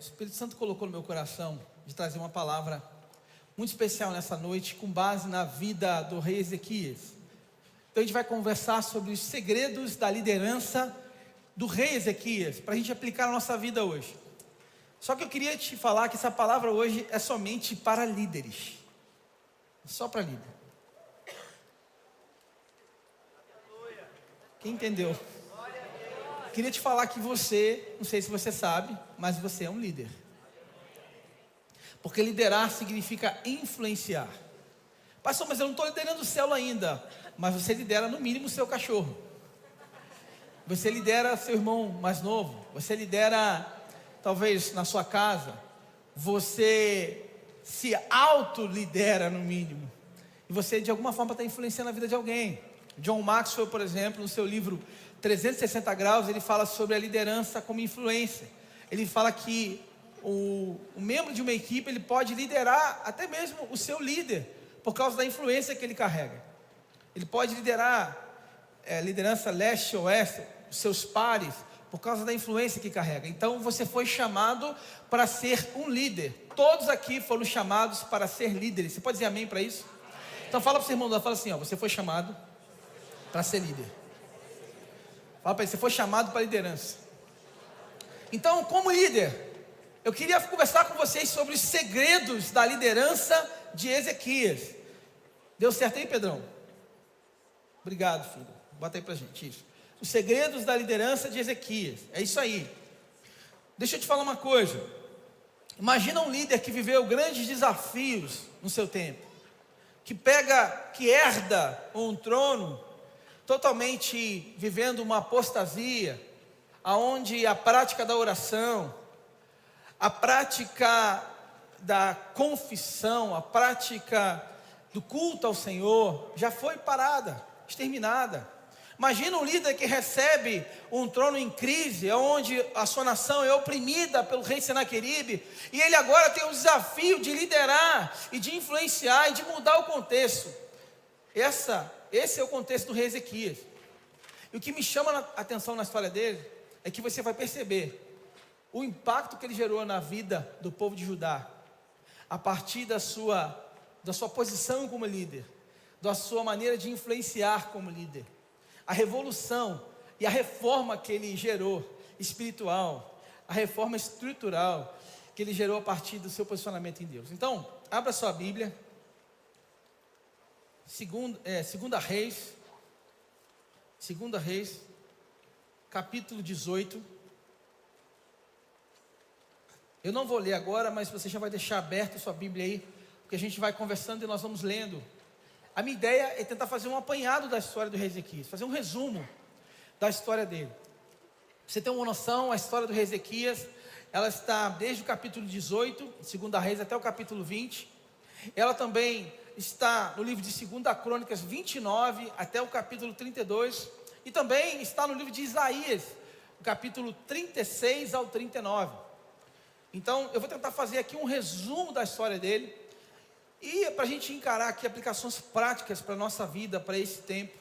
O Espírito Santo colocou no meu coração de trazer uma palavra muito especial nessa noite, com base na vida do rei Ezequias. Então a gente vai conversar sobre os segredos da liderança do rei Ezequias, para a gente aplicar na nossa vida hoje. Só que eu queria te falar que essa palavra hoje é somente para líderes. Só para líder. Quem entendeu? Queria te falar que você, não sei se você sabe, mas você é um líder. Porque liderar significa influenciar. Pastor, mas eu não estou liderando o célula ainda. Mas você lidera no mínimo o seu cachorro. Você lidera seu irmão mais novo. Você lidera, talvez, na sua casa. Você se auto-lidera no mínimo. E você, de alguma forma, está influenciando a vida de alguém. John Maxwell, por exemplo, no seu livro 360 graus, ele fala sobre a liderança como influência. Ele fala que o membro de uma equipe, ele pode liderar até mesmo o seu líder, por causa da influência que ele carrega. Ele pode liderar liderança leste ou oeste, os seus pares, por causa da influência que carrega. Então você foi chamado para ser um líder. Todos aqui foram chamados para ser líderes. Você pode dizer amém para isso? Então fala para o seu irmão, fala assim, você foi chamado para ser líder. Fala para ele, você foi chamado para liderança. Então, como líder, eu queria conversar com vocês sobre os segredos da liderança de Ezequias. Deu certo aí, Pedrão? Obrigado, filho. Bota aí pra gente isso. Os segredos da liderança de Ezequias. É isso aí. Deixa eu te falar uma coisa. Imagina um líder que viveu grandes desafios no seu tempo, que herda um trono totalmente vivendo uma apostasia, aonde a prática da oração, a prática da confissão, a prática do culto ao Senhor já foi parada, exterminada. Imagina um líder que recebe um trono em crise, onde a sua nação é oprimida pelo rei Senaqueribe, e ele agora tem o desafio de liderar e de influenciar e de mudar o contexto. Esse é o contexto do rei Ezequias. E o que me chama a atenção na história dele é que você vai perceber o impacto que ele gerou na vida do povo de Judá, a partir da sua posição como líder, da sua maneira de influenciar como líder, a revolução e a reforma que ele gerou, espiritual, a reforma estrutural que ele gerou a partir do seu posicionamento em Deus. Então, abra sua Bíblia, Segunda Reis, capítulo 18. Eu não vou ler agora, mas você já vai deixar aberto a sua Bíblia aí, porque a gente vai conversando e nós vamos lendo. A minha ideia é tentar fazer um apanhado da história do rei Ezequias, fazer um resumo da história dele. Pra você ter uma noção, a história do rei Ezequias, ela está desde o capítulo 18, Segunda Reis, até o capítulo 20. Ela também está no livro de 2 Crônicas 29 até o capítulo 32, e também está no livro de Isaías, o capítulo 36 ao 39. Então eu vou tentar fazer aqui um resumo da história dele, e para a gente encarar aqui aplicações práticas para a nossa vida, para esse tempo,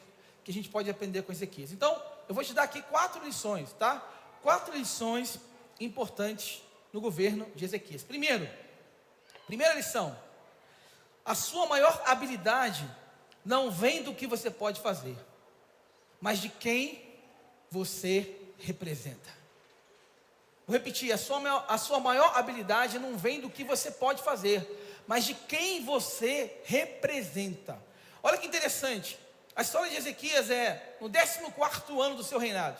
que a gente pode aprender com Ezequias. Então eu vou te dar aqui 4 lições, tá? 4 lições importantes no governo de Ezequias. Primeira lição: a sua maior habilidade não vem do que você pode fazer, mas de quem você representa. Vou repetir, a sua maior habilidade não vem do que você pode fazer, mas de quem você representa. Olha que interessante, a história de Ezequias é no 14º ano do seu reinado.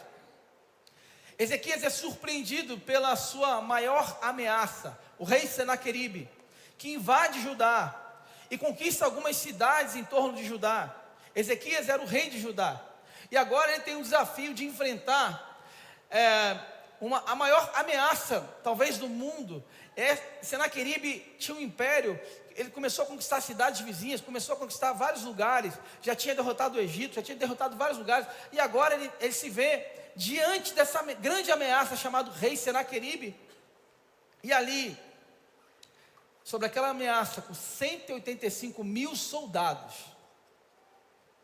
Ezequias é surpreendido pela sua maior ameaça, o rei Senaqueribe, que invade Judá e conquista algumas cidades em torno de Judá. Ezequias era o rei de Judá, e agora ele tem o desafio de enfrentar a maior ameaça, talvez, do mundo. Senaqueribe tinha um império, ele começou a conquistar cidades vizinhas, começou a conquistar vários lugares, já tinha derrotado o Egito, já tinha derrotado vários lugares, e agora ele se vê diante dessa grande ameaça chamada rei Senaqueribe, e ali, sobre aquela ameaça, com 185 mil soldados.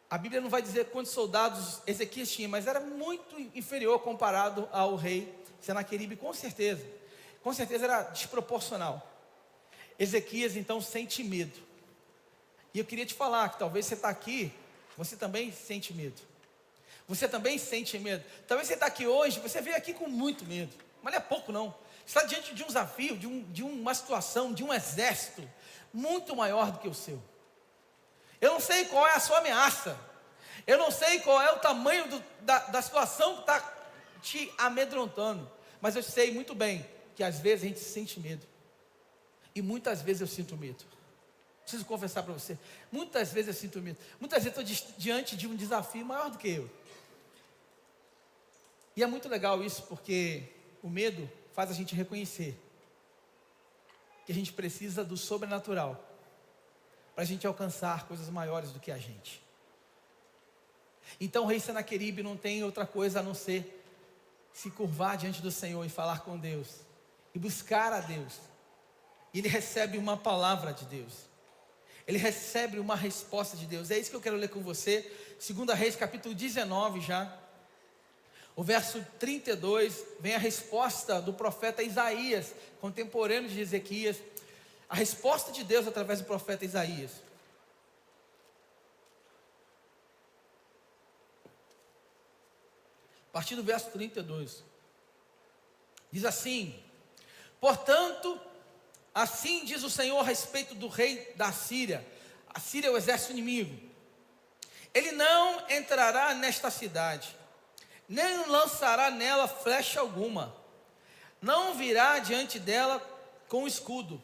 A Bíblia não vai dizer quantos soldados Ezequias tinha, mas era muito inferior comparado ao rei Senaqueribe, com certeza. com certeza era desproporcional. Ezequias então sente medo. E eu queria te falar que talvez você está aqui, você também sente medo. Você também sente medo. Talvez você está aqui hoje, você veio aqui com muito medo. Mas não é pouco não. Você está diante de um desafio, de uma situação, de um exército muito maior do que o seu. Eu não sei qual é a sua ameaça. Eu não sei qual é o tamanho da situação que está te amedrontando. Mas eu sei muito bem que às vezes a gente sente medo. E muitas vezes eu sinto medo. Preciso confessar para você. Muitas vezes eu sinto medo. Muitas vezes eu estou diante de um desafio maior do que eu. E é muito legal isso, porque o medo faz a gente reconhecer que a gente precisa do sobrenatural para a gente alcançar coisas maiores do que a gente. Então o rei Senaqueribe não tem outra coisa a não ser se curvar diante do Senhor e falar com Deus e buscar a Deus. E ele recebe uma palavra de Deus. Ele recebe uma resposta de Deus. É isso que eu quero ler com você. 2 Reis, capítulo 19 já. O verso 32, vem a resposta do profeta Isaías, contemporâneo de Ezequias. A resposta de Deus através do profeta Isaías. A partir do verso 32. Diz assim: portanto, assim diz o Senhor a respeito do rei da Síria. A Síria é o exército inimigo. Ele não entrará nesta cidade, nem lançará nela flecha alguma, não virá diante dela com escudo,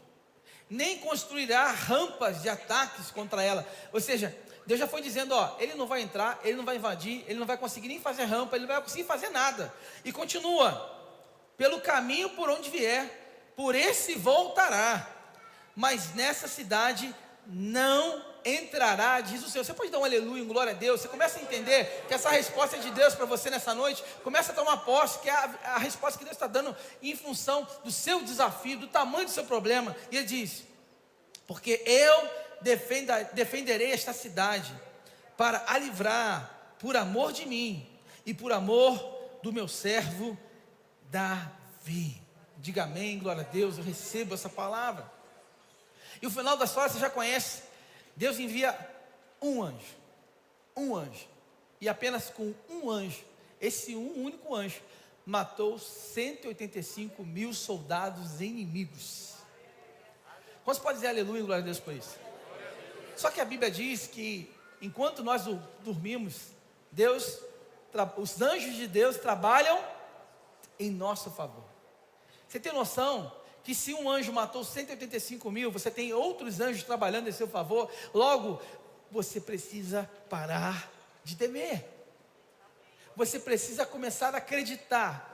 nem construirá rampas de ataques contra ela. Ou seja, Deus já foi dizendo, ele não vai entrar, ele não vai invadir, ele não vai conseguir nem fazer rampa, ele não vai conseguir fazer nada. E continua: pelo caminho por onde vier, por esse voltará, mas nessa cidade não entrará, diz o Senhor. Você pode dar um aleluia, um glória a Deus? Você começa a entender que essa resposta é de Deus para você nessa noite. Começa a tomar posse, que é a resposta que Deus está dando em função do seu desafio, do tamanho do seu problema. E ele diz: porque eu defenderei esta cidade para a livrar, por amor de mim e por amor do meu servo Davi. Diga amém, glória a Deus. Eu recebo essa palavra. E o final da história você já conhece. Deus envia um anjo, e apenas com um anjo, esse único anjo, matou 185 mil soldados inimigos. Quantos podem dizer aleluia e glória a Deus por isso? Só que a Bíblia diz que enquanto nós dormimos, os anjos de Deus trabalham em nosso favor. Você tem noção que se um anjo matou 185 mil, você tem outros anjos trabalhando em seu favor? Logo, você precisa parar de temer. Você precisa começar a acreditar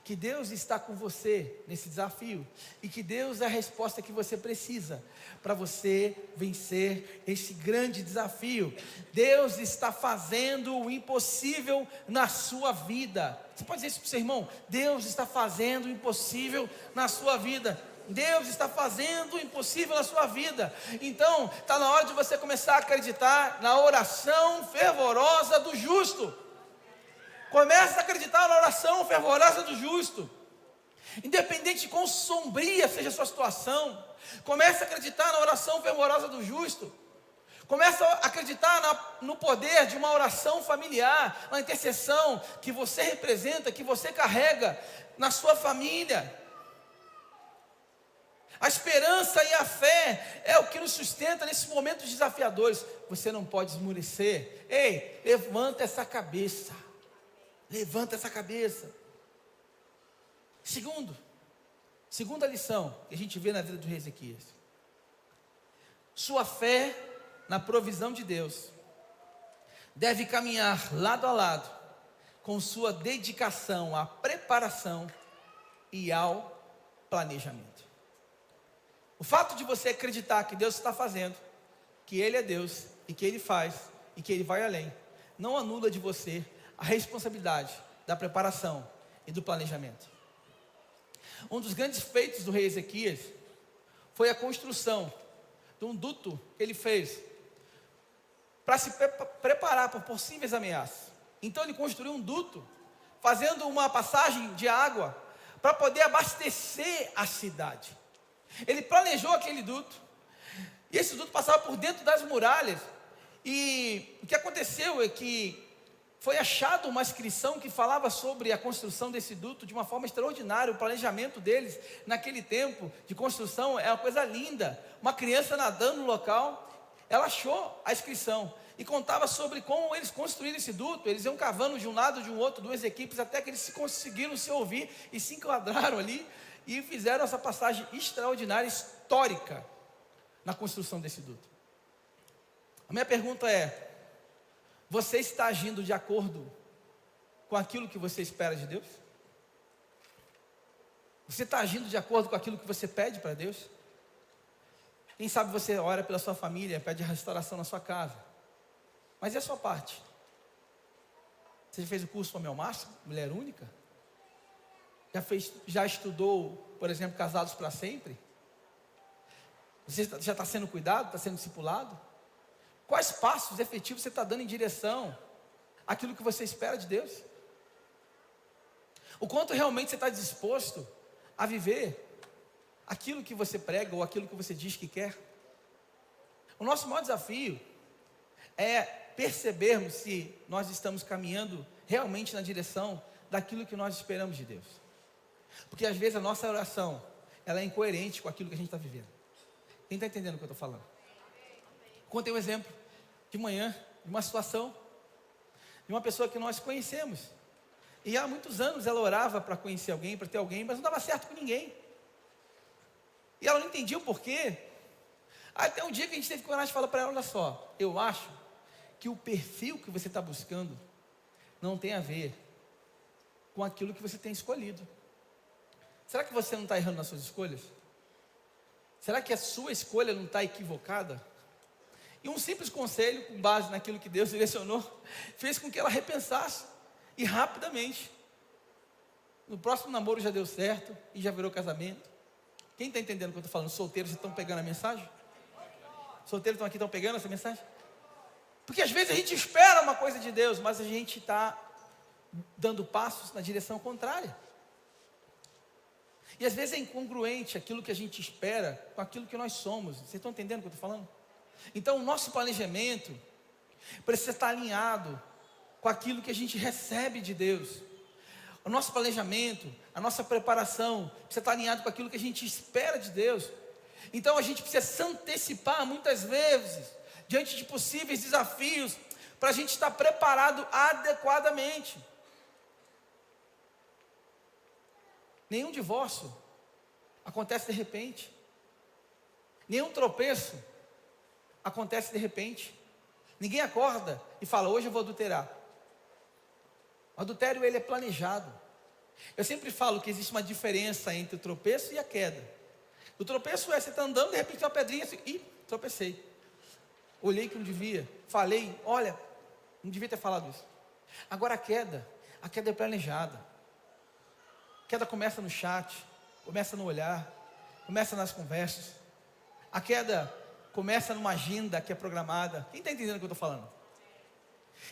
que Deus está com você nesse desafio, e que Deus é a resposta que você precisa para você vencer esse grande desafio. Deus está fazendo o impossível na sua vida. Você pode dizer isso para o seu irmão? Deus está fazendo o impossível na sua vida. Deus está fazendo o impossível na sua vida. Então, está na hora de você começar a acreditar na oração fervorosa do justo. Comece a acreditar na oração fervorosa do justo. Independente de quão sombria seja a sua situação, comece a acreditar na oração fervorosa do justo. Comece a acreditar no poder de uma oração familiar, na intercessão que você representa, que você carrega na sua família. A esperança e a fé é o que nos sustenta nesses momentos desafiadores. Você não pode esmurecer. Ei, levanta essa cabeça. Levanta essa cabeça. Segunda lição que a gente vê na vida do rei Ezequias: sua fé na provisão de Deus deve caminhar lado a lado com sua dedicação à preparação e ao planejamento. O fato de você acreditar que Deus está fazendo, que Ele é Deus e que Ele faz e que Ele vai além, não anula de você a responsabilidade da preparação e do planejamento. Um dos grandes feitos do rei Ezequias foi a construção de um duto que ele fez para se preparar para possíveis ameaças. Então ele construiu um duto, fazendo uma passagem de água para poder abastecer a cidade. Ele planejou aquele duto, e esse duto passava por dentro das muralhas, e o que aconteceu é que foi achado uma inscrição que falava sobre a construção desse duto de uma forma extraordinária. O planejamento deles naquele tempo de construção é uma coisa linda. Uma criança nadando no local, ela achou a inscrição e contava sobre como eles construíram esse duto. Eles iam cavando de um lado, de um outro, duas equipes, até que eles conseguiram se ouvir e se enquadraram ali e fizeram essa passagem extraordinária, histórica, na construção desse duto. A minha pergunta é: você está agindo de acordo com aquilo que você espera de Deus? Você está agindo de acordo com aquilo que você pede para Deus? Quem sabe você ora pela sua família, pede restauração na sua casa. Mas e a sua parte? Você já fez o curso Homem ao Máximo, Mulher Única? Já estudou, por exemplo, Casados para Sempre? Você já está sendo cuidado, está sendo discipulado? Quais passos efetivos você está dando em direção àquilo que você espera de Deus? O quanto realmente você está disposto a viver aquilo que você prega ou aquilo que você diz que quer? O nosso maior desafio é percebermos se nós estamos caminhando realmente na direção daquilo que nós esperamos de Deus. Porque às vezes a nossa oração, ela é incoerente com aquilo que a gente está vivendo. Quem está entendendo o que eu estou falando? Contei um exemplo de manhã, de uma situação, de uma pessoa que nós conhecemos. E há muitos anos ela orava para conhecer alguém, para ter alguém, mas não dava certo com ninguém. E ela não entendia o porquê. Até um dia que a gente teve coragem de falar para ela: olha só, eu acho que o perfil que você está buscando não tem a ver com aquilo que você tem escolhido. Será que você não está errando nas suas escolhas? Será que a sua escolha não está equivocada? E um simples conselho, com base naquilo que Deus direcionou, fez com que ela repensasse, e rapidamente. No próximo namoro já deu certo, e já virou casamento. Quem está entendendo o que eu estou falando? Solteiros estão pegando a mensagem? Solteiros estão aqui, estão pegando essa mensagem? Porque às vezes a gente espera uma coisa de Deus, mas a gente está dando passos na direção contrária. E às vezes é incongruente aquilo que a gente espera com aquilo que nós somos. Vocês estão entendendo o que eu estou falando? Então o nosso planejamento precisa estar alinhado com aquilo que a gente recebe de Deus. O nosso planejamento, a nossa preparação precisa estar alinhado com aquilo que a gente espera de Deus. Então a gente precisa se antecipar muitas vezes diante de possíveis desafios, para a gente estar preparado adequadamente. Nenhum divórcio acontece de repente. Nenhum tropeço acontece de repente. Ninguém acorda e fala: hoje eu vou adulterar. O adultério, ele é planejado. Eu sempre falo que existe uma diferença entre o tropeço e a queda. O tropeço é: você está andando, de repente tem uma pedrinha assim, ih, tropecei. Olhei que não devia, falei, olha, não devia ter falado isso. Agora a queda é planejada. A queda começa no chat, começa no olhar, começa nas conversas. A queda começa numa agenda que é programada. Quem está entendendo o que eu estou falando?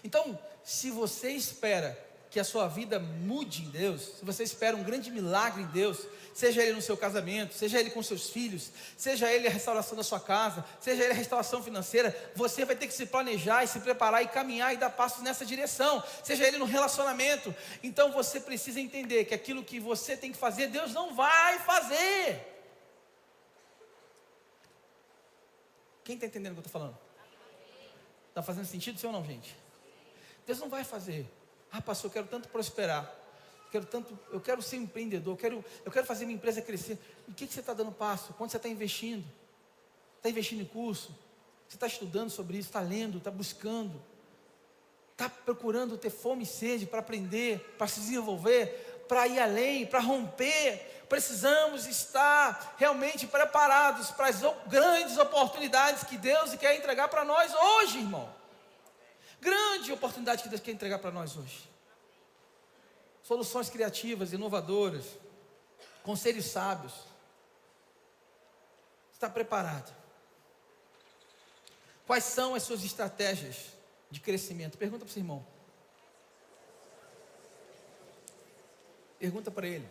Então, se você espera que a sua vida mude em Deus, se você espera um grande milagre em Deus, seja ele no seu casamento, seja ele com seus filhos, seja ele a restauração da sua casa, seja ele a restauração financeira, você vai ter que se planejar e se preparar e caminhar e dar passos nessa direção, seja ele no relacionamento. Então você precisa entender que aquilo que você tem que fazer, Deus não vai fazer. Quem está entendendo o que eu estou falando? Está fazendo sentido, sim ou não, gente? Deus não vai fazer. Ah, pastor, eu quero tanto prosperar, eu quero ser empreendedor, eu quero fazer minha empresa crescer. E o que você está dando passo? Quanto você está investindo? Está investindo em curso? Você está estudando sobre isso? Está lendo? Está buscando? Está procurando ter fome e sede para aprender, para se desenvolver, para ir além, para romper? Precisamos estar realmente preparados para as grandes oportunidades que Deus quer entregar para nós hoje, irmão. Grande oportunidade que Deus quer entregar para nós hoje. Soluções criativas, inovadoras, conselhos sábios. Está preparado? Quais são as suas estratégias de crescimento? Pergunta para o seu irmão. Pergunta para ele.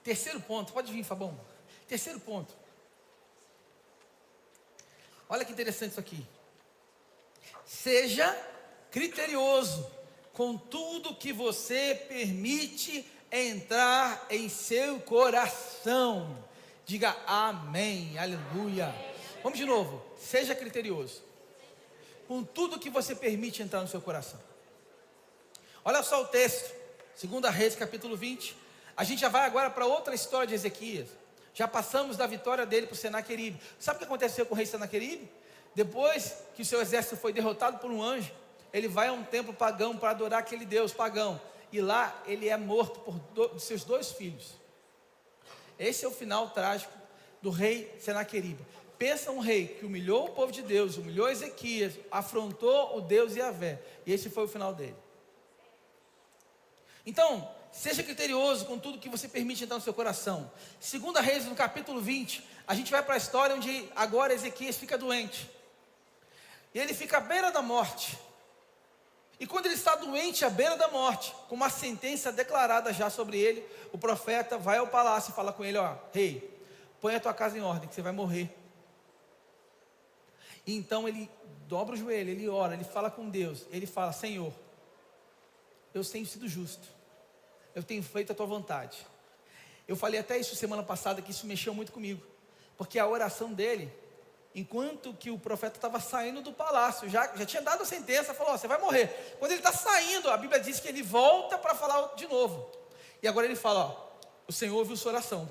Terceiro ponto, pode vir, Fabão. Terceiro ponto. Olha que interessante isso aqui. Seja criterioso com tudo que você permite entrar em seu coração. Diga amém, aleluia. Vamos de novo. Seja criterioso com tudo que você permite entrar no seu coração. Olha só o texto, 2 Reis, capítulo 20. A gente já vai agora para outra história de Ezequias. Já passamos da vitória dele para o Senaqueribe. Sabe o que aconteceu com o rei Senaqueribe? Depois que o seu exército foi derrotado por um anjo, ele vai a um templo pagão para adorar aquele deus pagão. E lá ele é morto por seus 2 filhos. Esse é o final trágico do rei Senaqueribe. Pensa um rei que humilhou o povo de Deus, humilhou Ezequias, afrontou o Deus Yahvé. E esse foi o final dele. Então, seja criterioso com tudo que você permite entrar no seu coração. 2 Reis, no capítulo 20, a gente vai para a história onde agora Ezequias fica doente. E ele fica à beira da morte. E quando ele está doente à beira da morte, com uma sentença declarada já sobre ele, o profeta vai ao palácio e fala com ele: ó, rei, põe a tua casa em ordem, que você vai morrer. E então ele dobra o joelho, ele ora, ele fala com Deus, ele fala: Senhor, eu tenho sido justo, eu tenho feito a tua vontade. Eu falei até isso semana passada, que isso mexeu muito comigo, porque a oração dele, enquanto que o profeta estava saindo do palácio, já tinha dado a sentença, falou: ó, você vai morrer. Quando ele está saindo, a Bíblia diz que ele volta para falar de novo. E agora ele fala: ó, o Senhor ouviu sua oração,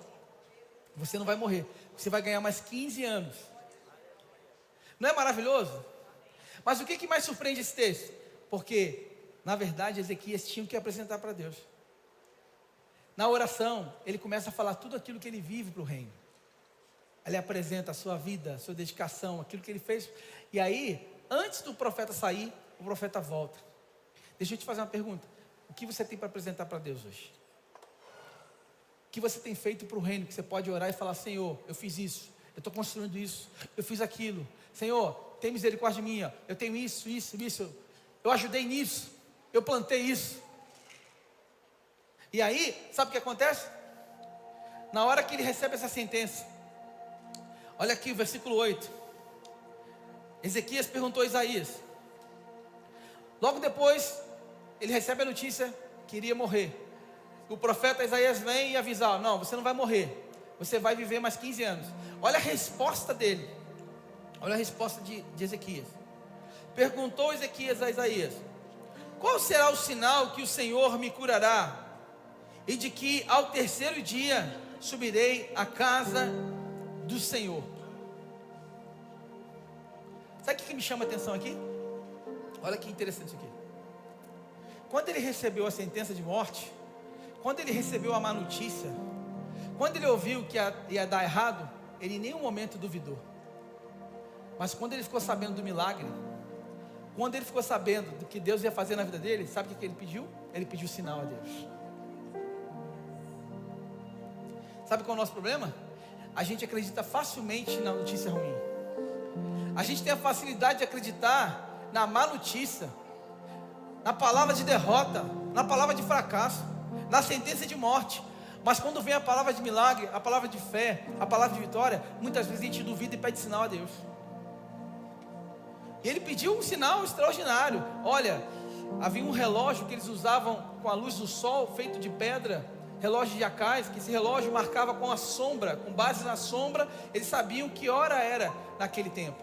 você não vai morrer, você vai ganhar mais 15 anos. Não é maravilhoso? Mas o que mais surpreende esse texto? Porque, na verdade, Ezequias tinha que apresentar para Deus. Na oração, ele começa a falar tudo aquilo que ele vive para o reino. Ele apresenta a sua vida, a sua dedicação, aquilo que ele fez. E aí, antes do profeta sair, o profeta volta. Deixa eu te fazer uma pergunta. O que você tem para apresentar para Deus hoje? O que você tem feito para o reino, que você pode orar e falar: Senhor, eu fiz isso, eu estou construindo isso, eu fiz aquilo. Senhor, tem misericórdia de mim, eu tenho isso, eu ajudei nisso, eu plantei isso. E aí, sabe o que acontece? Na hora que ele recebe essa sentença, olha aqui o versículo 8. Ezequias perguntou a Isaías. Logo depois, ele recebe a notícia que iria morrer. O profeta Isaías vem e avisa: não, você não vai morrer, você vai viver mais 15 anos. Olha a resposta dele. Olha a resposta de Ezequias. Perguntou Ezequias a Isaías: qual será o sinal que o Senhor me curará? E de que ao terceiro dia subirei à casa do Senhor. Sabe o que me chama a atenção aqui? Olha que interessante isso aqui. Quando ele recebeu a sentença de morte, quando ele recebeu a má notícia, quando ele ouviu que ia dar errado, ele em nenhum momento duvidou. Mas quando ele ficou sabendo do milagre, quando ele ficou sabendo do que Deus ia fazer na vida dele, sabe o que ele pediu? Ele pediu sinal a Deus. Sabe qual é o nosso problema? A gente acredita facilmente na notícia ruim. A gente tem a facilidade de acreditar na má notícia, na palavra de derrota, na palavra de fracasso, na sentença de morte. Mas quando vem a palavra de milagre, a palavra de fé, a palavra de vitória, muitas vezes a gente duvida e pede sinal a Deus. E ele pediu um sinal extraordinário. Olha, havia um relógio que eles usavam com a luz do sol, feito de pedra, relógio de Acais, que esse relógio marcava com a sombra, com base na sombra, eles sabiam que hora era naquele tempo.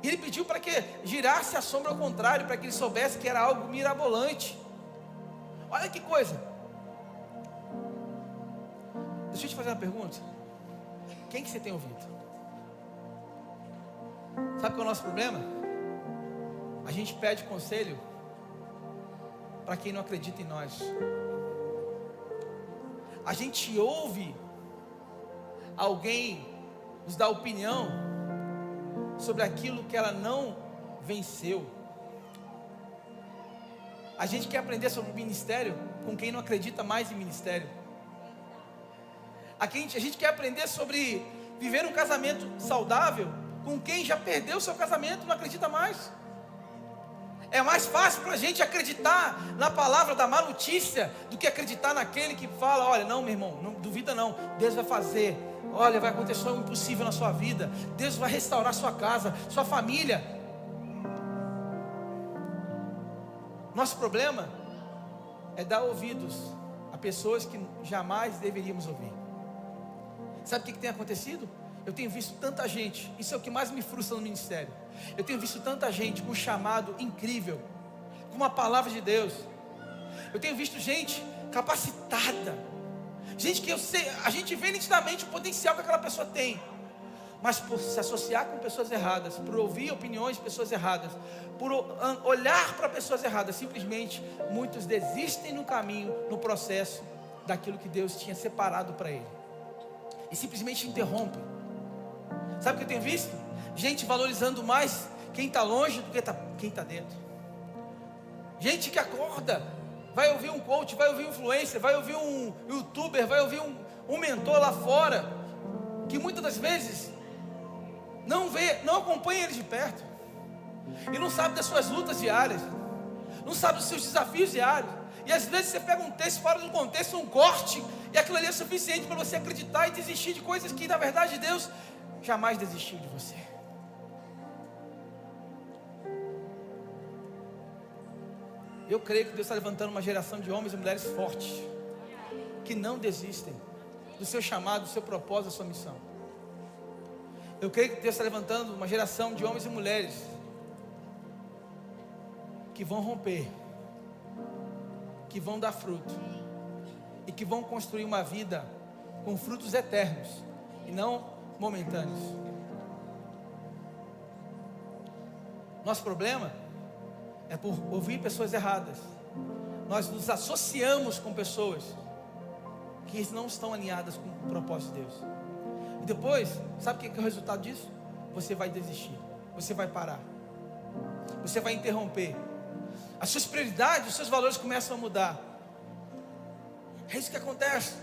E ele pediu para que girasse a sombra ao contrário, para que ele soubesse que era algo mirabolante. Olha que coisa. Deixa eu te fazer uma pergunta. Quem que você tem ouvido? Sabe qual é o nosso problema? A gente pede conselho para quem não acredita em nós. A gente ouve alguém nos dar opinião sobre aquilo que ela não venceu. A gente quer aprender sobre ministério com quem não acredita mais em ministério. A gente quer aprender sobre viver um casamento saudável com quem já perdeu seu casamento e não acredita mais. É mais fácil para a gente acreditar na palavra da má notícia do que acreditar naquele que fala: olha, não, meu irmão, não duvida não, Deus vai fazer, olha, vai acontecer o impossível na sua vida, Deus vai restaurar sua casa, sua família. Nosso problema é dar ouvidos a pessoas que jamais deveríamos ouvir. Sabe o que tem acontecido? Eu tenho visto tanta gente, isso é o que mais me frustra no ministério. Eu tenho visto tanta gente com um chamado incrível, com uma palavra de Deus. Eu tenho visto gente capacitada, gente que eu sei, a gente vê nitidamente o potencial que aquela pessoa tem, mas por se associar com pessoas erradas, por ouvir opiniões de pessoas erradas, por olhar para pessoas erradas, simplesmente muitos desistem no caminho, no processo daquilo que Deus tinha separado para ele, e simplesmente interrompem. Sabe o que eu tenho visto? Gente valorizando mais quem está longe do que quem está dentro. Gente que acorda, vai ouvir um coach, vai ouvir um influencer, vai ouvir um youtuber, vai ouvir um mentor lá fora, que muitas das vezes não acompanha ele de perto, e não sabe das suas lutas diárias, não sabe dos seus desafios diários. E às vezes você pega um texto fora do contexto, um corte, e aquilo ali é suficiente para você acreditar e desistir de coisas que na verdade Deus jamais desistiu de você. Eu creio que Deus está levantando uma geração de homens e mulheres fortes, que não desistem do seu chamado, do seu propósito, da sua missão. Eu creio que Deus está levantando uma geração de homens e mulheres que vão romper, que vão dar fruto e que vão construir uma vida com frutos eternos e não momentâneos. Nosso problema é por ouvir pessoas erradas. Nós nos associamos com pessoas que não estão alinhadas com o propósito de Deus. E depois, sabe o que é o resultado disso? Você vai desistir, você vai parar, você vai interromper. As suas prioridades, os seus valores começam a mudar. É isso que acontece.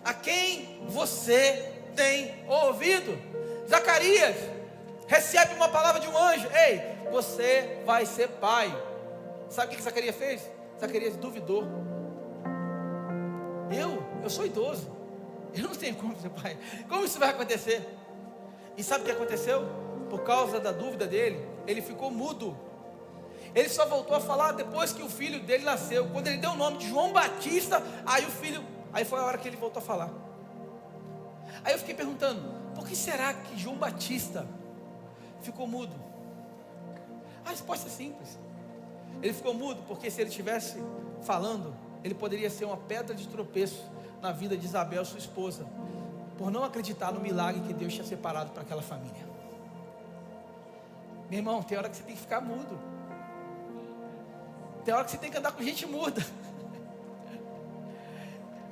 A quem você tem ouvido? Zacarias recebe uma palavra de um anjo: ei, você vai ser pai. Sabe o que Zacarias fez? Zacarias duvidou. Eu sou idoso, eu não tenho como ser pai, como isso vai acontecer? E sabe o que aconteceu? Por causa da dúvida dele, ele ficou mudo. Ele só voltou a falar depois que o filho dele nasceu. Quando ele deu o nome de João Batista, aí foi a hora que ele voltou a falar. Aí eu fiquei perguntando: por que será que João Batista ficou mudo? A resposta é simples. Ele ficou mudo porque se ele estivesse falando, ele poderia ser uma pedra de tropeço na vida de Isabel, sua esposa, por não acreditar no milagre que Deus tinha separado para aquela família. Meu irmão, tem hora que você tem que ficar mudo. Tem hora que você tem que andar com gente muda.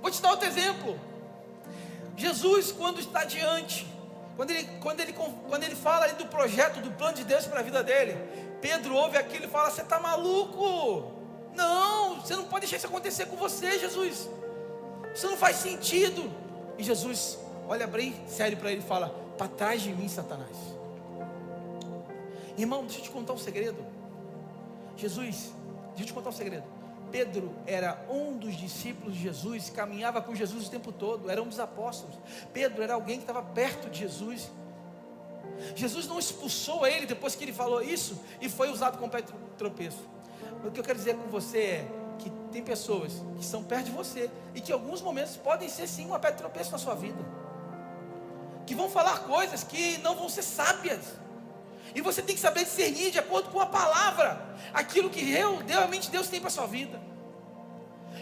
Vou te dar outro exemplo. Jesus, quando está diante, quando ele fala ali do projeto, do plano de Deus para a vida dele, Pedro ouve aquilo e fala: você está maluco? Não, você não pode deixar isso acontecer com você, Jesus. Isso não faz sentido. E Jesus olha bem sério para ele e fala: para trás de mim, Satanás. Irmão, deixa eu te contar um segredo. Deixa eu te contar um segredo. Pedro era um dos discípulos de Jesus, caminhava com Jesus o tempo todo, era um dos apóstolos. Pedro era alguém que estava perto de Jesus. Jesus não expulsou ele depois que ele falou isso e foi usado como pedra de tropeço. O que eu quero dizer com você é que tem pessoas que estão perto de você e que em alguns momentos podem ser sim uma pedra de tropeço na sua vida, que vão falar coisas que não vão ser sábias. E você tem que saber discernir de acordo com a palavra aquilo que realmente Deus tem para a sua vida.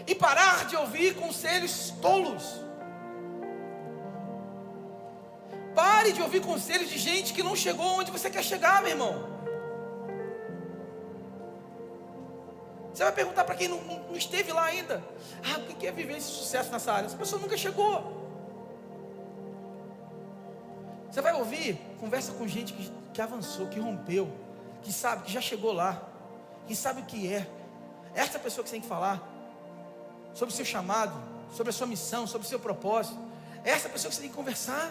E parar de ouvir conselhos tolos. Pare de ouvir conselhos de gente que não chegou onde você quer chegar, meu irmão. Você vai perguntar para quem não esteve lá ainda: o que é viver esse sucesso nessa área? Essa pessoa nunca chegou. Você vai ouvir, conversa com gente que avançou, que rompeu, que sabe, que já chegou lá, que sabe o que é. Essa pessoa que você tem que falar sobre o seu chamado, sobre a sua missão, sobre o seu propósito. Essa pessoa que você tem que conversar.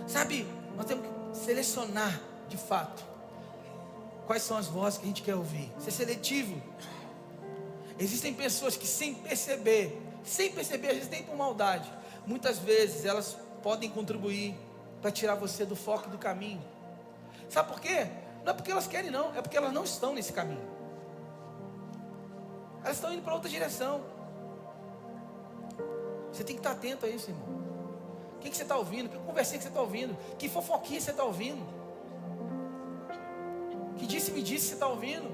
Sabe, nós temos que selecionar de fato quais são as vozes que a gente quer ouvir. Ser seletivo. Existem pessoas que sem perceber, às vezes nem por maldade, muitas vezes elas podem contribuir para tirar você do foco do caminho. Sabe por quê? Não é porque elas querem não, é porque elas não estão nesse caminho. Elas estão indo para outra direção. Você tem que estar atento a isso, irmão. O que você está ouvindo? Que conversinha que você está ouvindo? Que fofoquinha você está ouvindo? Que disse-me-disse você está ouvindo?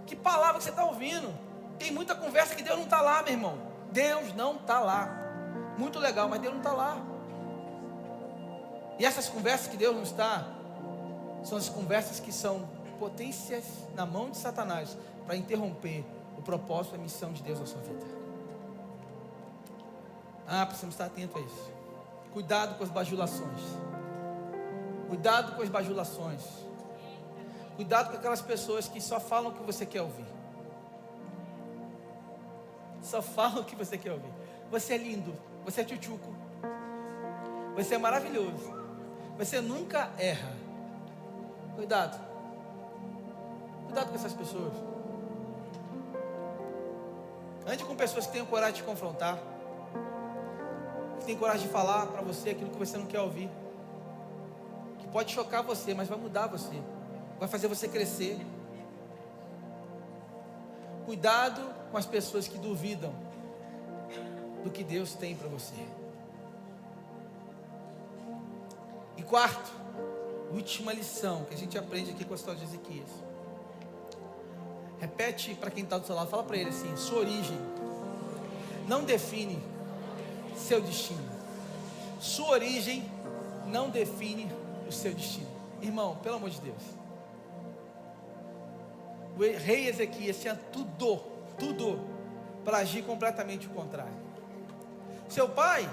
Que palavra que você está ouvindo? Tem muita conversa que Deus não está lá, meu irmão. Deus não está lá. Muito legal, mas Deus não está lá. E essas conversas que Deus não está, são as conversas que são potências na mão de Satanás para interromper o propósito e a missão de Deus na sua vida. Precisamos estar atentos a isso. Cuidado com as bajulações. Cuidado com as bajulações. Cuidado com aquelas pessoas que só falam o que você quer ouvir. Só falam o que você quer ouvir. Você é lindo, você é tchutchuco, você é maravilhoso, você nunca erra. Cuidado. Cuidado com essas pessoas. Ande com pessoas que tenham coragem de confrontar, que tenham coragem de falar para você aquilo que você não quer ouvir, que pode chocar você, mas vai mudar você, vai fazer você crescer. Cuidado com as pessoas que duvidam do que Deus tem para você. E quarto, última lição que a gente aprende aqui com a história de Ezequias. Repete para quem está do seu lado, fala para ele assim: sua origem não define seu destino. Sua origem não define o seu destino. Irmão, pelo amor de Deus, o rei Ezequias tinha tudo para agir completamente o contrário. Seu pai,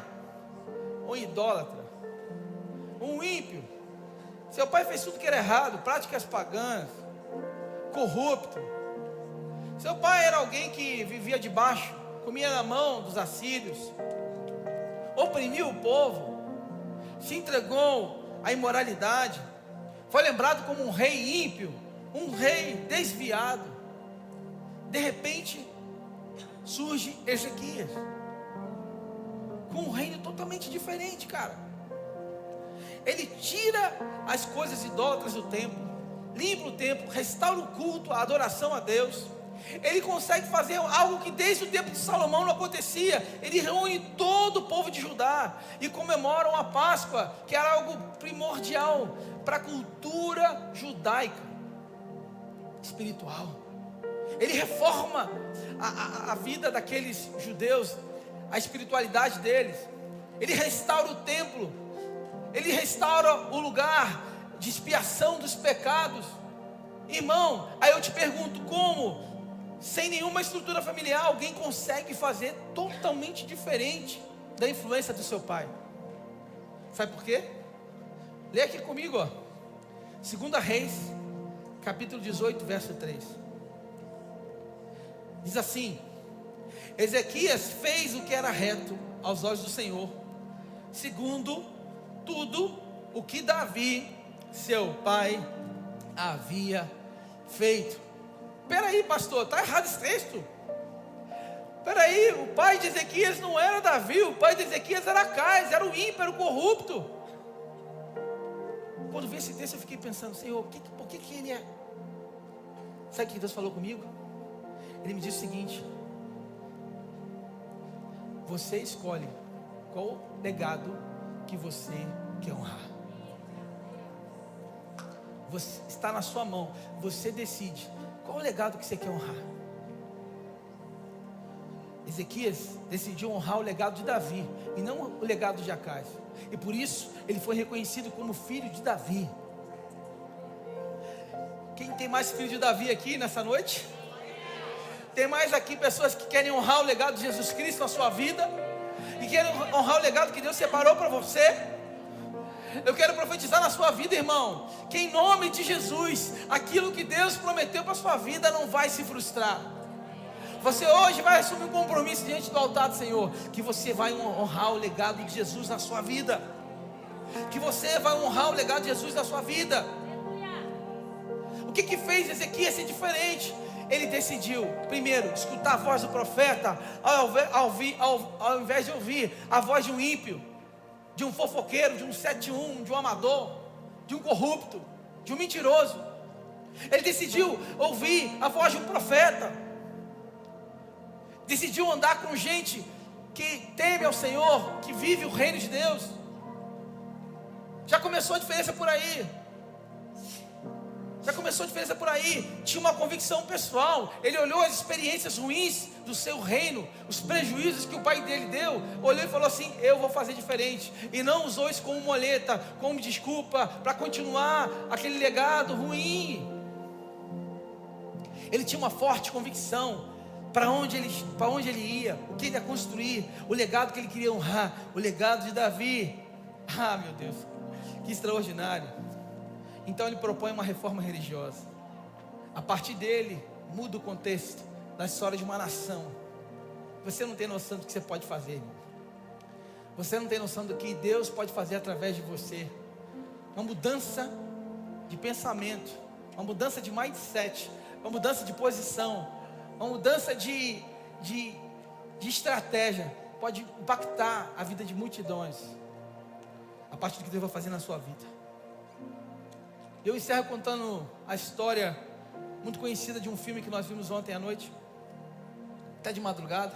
um idólatra, um ímpio. Seu pai fez tudo que era errado, práticas pagãs, corrupto. Seu pai era alguém que vivia debaixo, comia na mão dos assírios, oprimiu o povo, se entregou à imoralidade, foi lembrado como um rei ímpio, um rei desviado. De repente surge Ezequias com um reino totalmente diferente, cara. Ele tira as coisas idólatras do templo, limpa o templo, restaura o culto, a adoração a Deus. Ele consegue fazer algo que desde o tempo de Salomão não acontecia. Ele reúne todo o povo de Judá e comemoram a Páscoa, que era algo primordial para a cultura judaica espiritual. Ele reforma a vida daqueles judeus, a espiritualidade deles. Ele restaura o templo, ele restaura o lugar de expiação dos pecados. Irmão, aí eu te pergunto, como, sem nenhuma estrutura familiar, alguém consegue fazer totalmente diferente da influência do seu pai? Sabe por quê? Lê aqui comigo, ó. 2 Reis, capítulo 18, verso 3. Diz assim: Ezequias fez o que era reto aos olhos do Senhor, segundo tudo o que Davi, seu pai, havia feito. Peraí, pastor, está errado esse texto. Peraí, o pai de Ezequias não era Davi, o pai de Ezequias era Acais, era o ímpio, era o corrupto. Quando vi esse texto eu fiquei pensando: Senhor, por que ele é? Sabe o que Deus falou comigo? Ele me disse o seguinte: você escolhe qual legado que você quer honrar. Está na sua mão. Você decide qual o legado que você quer honrar. Ezequias decidiu honrar o legado de Davi e não o legado de Acais. E por isso ele foi reconhecido como filho de Davi. Quem tem mais filho de Davi aqui nessa noite? Tem mais aqui pessoas que querem honrar o legado de Jesus Cristo na sua vida e querem honrar o legado que Deus separou para você. Eu quero profetizar na sua vida, irmão, que em nome de Jesus, aquilo que Deus prometeu para a sua vida não vai se frustrar. Você hoje vai assumir um compromisso diante do altar do Senhor, que você vai honrar o legado de Jesus na sua vida, que você vai honrar o legado de Jesus na sua vida. O que fez Ezequias ser diferente? Ele decidiu, primeiro, escutar a voz do profeta, ao invés de ouvir a voz de um ímpio, de um fofoqueiro, de um 71, de um amador, de um corrupto, de um mentiroso. Ele decidiu ouvir a voz de um profeta. Decidiu andar com gente que teme ao Senhor, que vive o reino de Deus. Já começou a diferença por aí. Tinha uma convicção pessoal. Ele olhou as experiências ruins do seu reino, os prejuízos que o pai dele deu, olhou e falou assim: eu vou fazer diferente. E não usou isso como muleta, como desculpa para continuar aquele legado ruim. Ele tinha uma forte convicção para onde ele ia, o que ele ia construir, o legado que ele queria honrar, o legado de Davi. Ah, meu Deus, que extraordinário. Então ele propõe uma reforma religiosa. A partir dele, muda o contexto da história de uma nação. Você não tem noção do que você pode fazer, irmão. Você não tem noção do que Deus pode fazer através de você. Uma mudança de pensamento, uma mudança de mindset, uma mudança de posição, uma mudança de estratégia pode impactar a vida de multidões a partir do que Deus vai fazer na sua vida. Eu encerro contando a história muito conhecida de um filme que nós vimos ontem à noite, até de madrugada,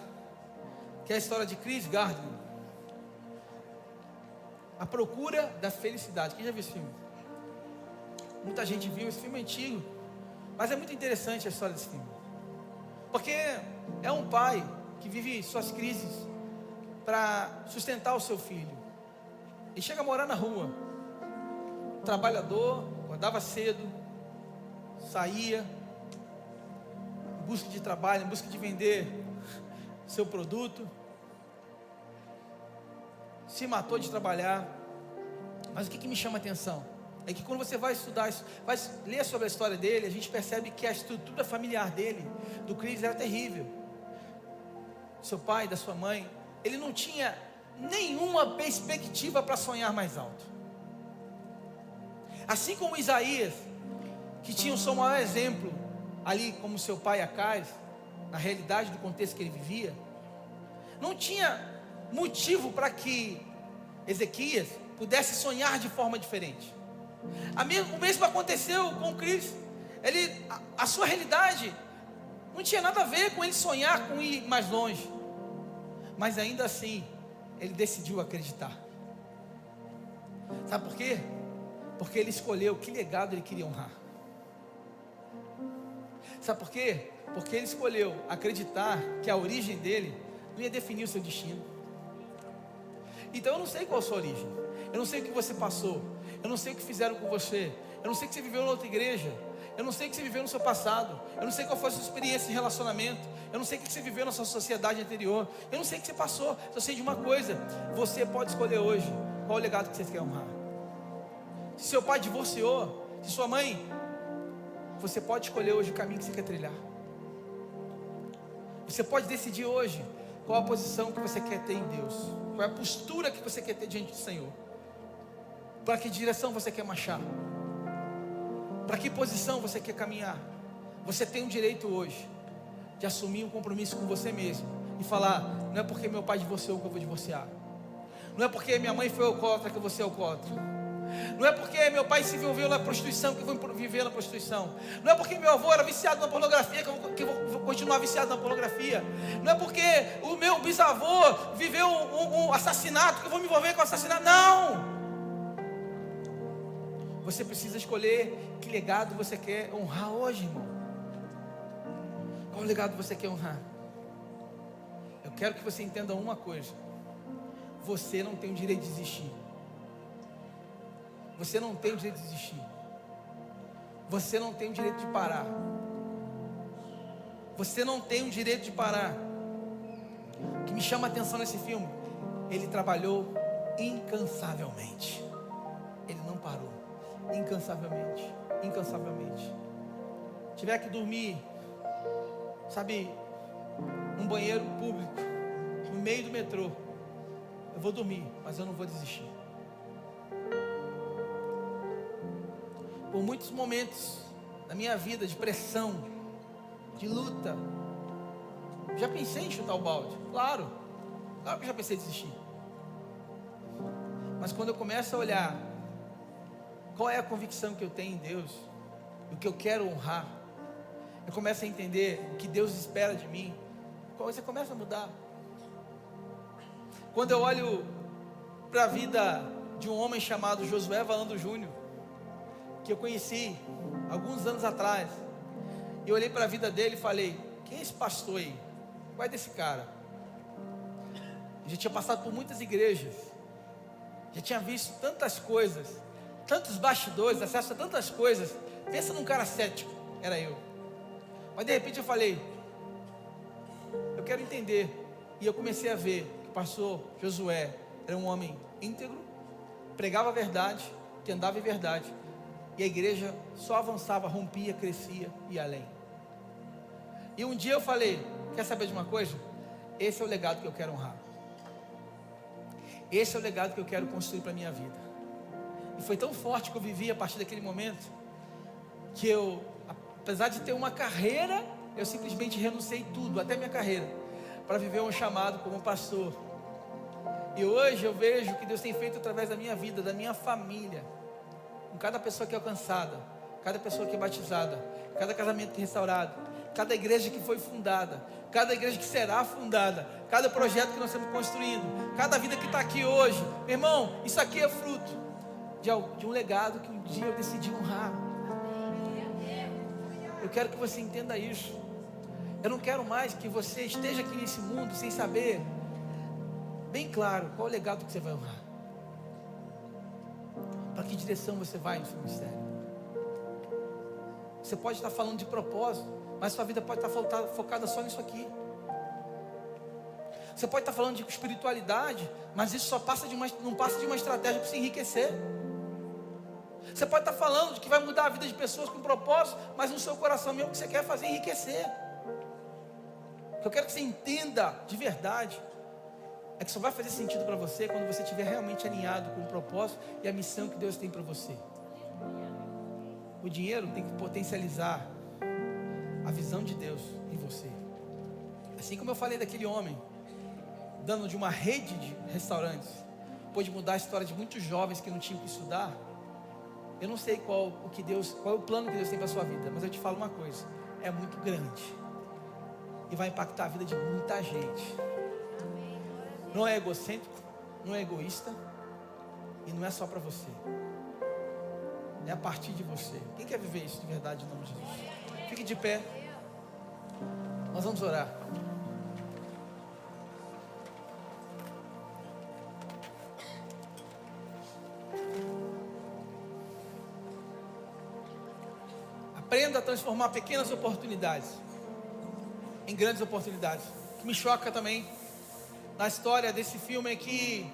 que é a história de Chris Gardner, A Procura da Felicidade. Quem já viu esse filme? Muita gente viu. Esse filme é antigo, mas é muito interessante a história desse filme, porque é um pai que vive suas crises para sustentar o seu filho. Ele chega a morar na rua, trabalhador, acordava cedo, saía em busca de trabalho, em busca de vender seu produto, se matou de trabalhar. Mas o que me chama a atenção é que quando você vai estudar, vai ler sobre a história dele, a gente percebe que a estrutura familiar dele, do Chris, era terrível. Seu pai, da sua mãe, ele não tinha nenhuma perspectiva para sonhar mais alto. Assim como Isaías, que tinha o seu maior exemplo ali como seu pai Acais, na realidade do contexto que ele vivia, não tinha motivo para que Ezequias pudesse sonhar de forma diferente. O mesmo aconteceu com Cristo. A sua realidade não tinha nada a ver com ele sonhar com ir mais longe, mas ainda assim ele decidiu acreditar. Sabe por quê? Porque ele escolheu que legado ele queria honrar. Sabe por quê? Porque ele escolheu acreditar que a origem dele não ia definir o seu destino. Então eu não sei qual a sua origem, eu não sei o que você passou, eu não sei o que fizeram com você, eu não sei o que você viveu em outra igreja, eu não sei o que você viveu no seu passado, eu não sei qual foi a sua experiência de relacionamento, eu não sei o que você viveu na sua sociedade anterior, eu não sei o que você passou. Só sei de uma coisa: você pode escolher hoje qual o legado que você quer honrar. Se seu pai divorciou, se sua mãe, você pode escolher hoje o caminho que você quer trilhar. Você pode decidir hoje qual a posição que você quer ter em Deus, qual é a postura que você quer ter diante do Senhor, para que direção você quer marchar, para que posição você quer caminhar. Você tem o direito hoje de assumir um compromisso com você mesmo e falar: não é porque meu pai divorciou que eu vou divorciar, não é porque minha mãe foi alcoólatra que eu vou ser alcoólatra, não é porque meu pai se envolveu na prostituição que eu vou viver na prostituição, não é porque meu avô era viciado na pornografia que eu vou continuar viciado na pornografia, não é porque o meu bisavô viveu um assassinato que eu vou me envolver com o assassinato. Não! Você precisa escolher que legado você quer honrar hoje, irmão. Qual legado você quer honrar? Eu quero que você entenda uma coisa: você não tem o direito de desistir. Você não tem o direito de desistir. Você não tem o direito de parar. Você não tem o direito de parar. O que me chama a atenção nesse filme: ele trabalhou incansavelmente. Ele não parou. Incansavelmente. Incansavelmente. Tiver que dormir, sabe, num banheiro público, no meio do metrô, eu vou dormir, mas eu não vou desistir. Por muitos momentos na minha vida de pressão, de luta. Já pensei em chutar o balde, claro que já pensei em desistir. Mas quando eu começo a olhar qual é a convicção que eu tenho em Deus, o que eu quero honrar, eu começo a entender o que Deus espera de mim, você começa a mudar. Quando eu olho para a vida de um homem chamado Josué Valando Júnior, que eu conheci alguns anos atrás, e eu olhei para a vida dele e falei: quem é esse pastor aí? Qual é desse cara? Eu já tinha passado por muitas igrejas, já tinha visto tantas coisas, tantos bastidores, acesso a tantas coisas. Pensa num cara cético, era eu. Mas de repente eu falei: eu quero entender. E eu comecei a ver que o pastor Josué era um homem íntegro, pregava a verdade, que andava em verdade, e a igreja só avançava, rompia, crescia e ia além. E um dia eu falei: quer saber de uma coisa? Esse é o legado que eu quero honrar. Esse é o legado que eu quero construir para a minha vida. E foi tão forte que eu vivi a partir daquele momento, que eu, apesar de ter uma carreira, eu simplesmente renunciei tudo, até minha carreira, para viver um chamado como pastor. E hoje eu vejo o que Deus tem feito através da minha vida, da minha família, com cada pessoa que é alcançada, cada pessoa que é batizada, cada casamento que é restaurado, cada igreja que foi fundada, cada igreja que será fundada, cada projeto que nós estamos construindo, cada vida que está aqui hoje. Meu irmão, isso aqui é fruto de um legado que um dia eu decidi honrar. Eu quero que você entenda isso. Eu não quero mais que você esteja aqui nesse mundo sem saber bem claro qual é o legado que você vai honrar, para que direção você vai no seu ministério. Você pode estar falando de propósito, mas sua vida pode estar focada só nisso aqui. Você pode estar falando de espiritualidade, mas isso só não passa de uma estratégia para se enriquecer. Você pode estar falando de que vai mudar a vida de pessoas com propósito, mas no seu coração mesmo o que você quer fazer é enriquecer. O que eu quero que você entenda de verdade é que só vai fazer sentido para você quando você estiver realmente alinhado com o propósito e a missão que Deus tem para você. O dinheiro tem que potencializar a visão de Deus em você. Assim como eu falei daquele homem, dando de uma rede de restaurantes, pôde mudar a história de muitos jovens que não tinham que estudar. Eu não sei qual é o plano que Deus tem para a sua vida, mas eu te falo uma coisa: é muito grande e vai impactar a vida de muita gente. Não é egocêntrico, não é egoísta, e não é só para você, é a partir de você. Quem quer viver isso de verdade em nome de Jesus? Fique de pé, nós vamos orar. Aprenda a transformar pequenas oportunidades em grandes oportunidades. O que me choca também na história desse filme é que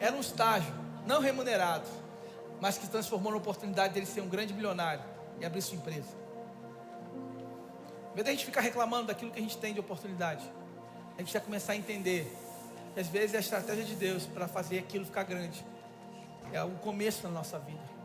era um estágio não remunerado, mas que transformou na oportunidade dele ser um grande milionário e abrir sua empresa. Em vez de a gente ficar reclamando daquilo que a gente tem de oportunidade, a gente vai começar a entender que às vezes é a estratégia de Deus para fazer aquilo ficar grande. É o começo da nossa vida.